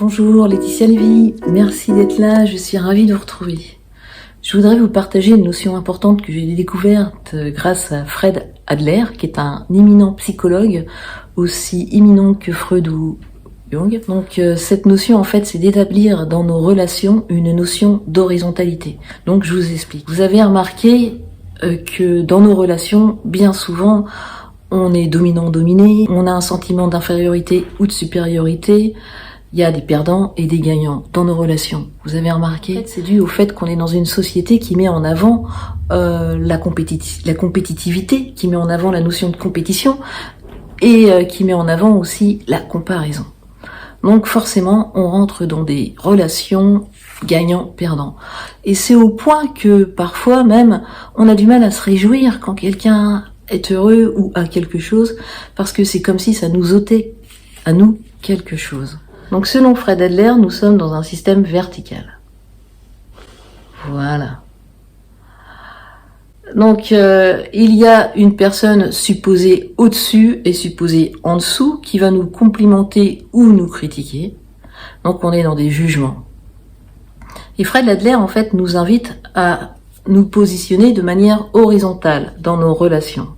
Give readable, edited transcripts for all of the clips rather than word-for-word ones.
Bonjour Laetitia Lévy, merci d'être là, je suis ravie de vous retrouver. Je voudrais vous partager une notion importante que j'ai découverte grâce à Fred Adler, qui est un éminent psychologue, aussi éminent que Freud ou Jung. Donc cette notion en fait c'est d'établir dans nos relations une notion d'horizontalité. Donc je vous explique. Vous avez remarqué que dans nos relations, bien souvent, on est dominant-dominé, on a un sentiment d'infériorité ou de supériorité. Il y a des perdants et des gagnants dans nos relations. Vous avez remarqué? En fait, c'est dû au fait qu'on est dans une société qui met en avant la compétitivité, qui met en avant la notion de compétition et qui met en avant aussi la comparaison. Donc forcément, on rentre dans des relations gagnant-perdant. Et c'est au point que parfois même, on a du mal à se réjouir quand quelqu'un est heureux ou a quelque chose, parce que c'est comme si ça nous ôtait à nous quelque chose. Donc selon Fred Adler, nous sommes dans un système vertical. Voilà. Donc il y a une personne supposée au-dessus et supposée en dessous qui va nous complimenter ou nous critiquer. Donc on est dans des jugements. Et Fred Adler en fait nous invite à nous positionner de manière horizontale dans nos relations.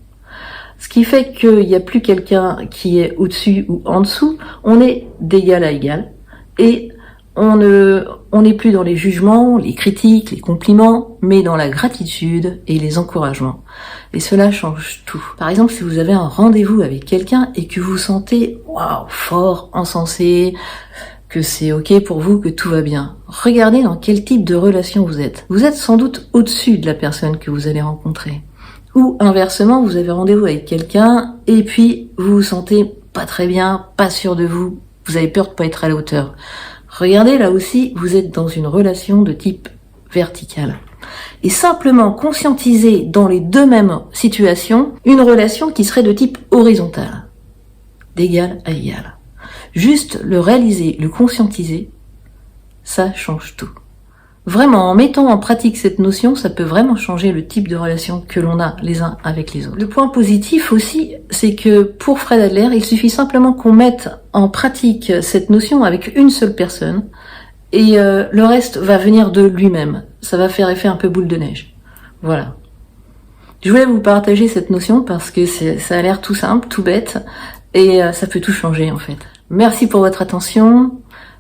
Ce qui fait qu'il n'y a plus quelqu'un qui est au-dessus ou en dessous, on est d'égal à égal. Et on n'est plus dans les jugements, les critiques, les compliments, mais dans la gratitude et les encouragements. Et cela change tout. Par exemple, si vous avez un rendez-vous avec quelqu'un et que vous sentez waouh, fort, encensé, que c'est ok pour vous, que tout va bien, regardez dans quel type de relation vous êtes. Vous êtes sans doute au-dessus de la personne que vous allez rencontrer. Ou inversement, vous avez rendez-vous avec quelqu'un et puis vous vous sentez pas très bien, pas sûr de vous, vous avez peur de pas être à la hauteur. Regardez, là aussi, vous êtes dans une relation de type vertical. Et simplement conscientiser dans les deux mêmes situations une relation qui serait de type horizontal, d'égal à égal. Juste le réaliser, le conscientiser, ça change tout. Vraiment, en mettant en pratique cette notion, ça peut vraiment changer le type de relation que l'on a les uns avec les autres. Le point positif aussi, c'est que pour Fred Adler, il suffit simplement qu'on mette en pratique cette notion avec une seule personne et le reste va venir de lui-même. Ça va faire effet un peu boule de neige. Voilà. Je voulais vous partager cette notion parce que ça a l'air tout simple, tout bête et ça peut tout changer en fait. Merci pour votre attention.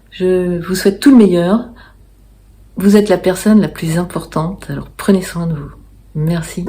Je vous souhaite tout le meilleur. Vous êtes la personne la plus importante, alors prenez soin de vous. Merci.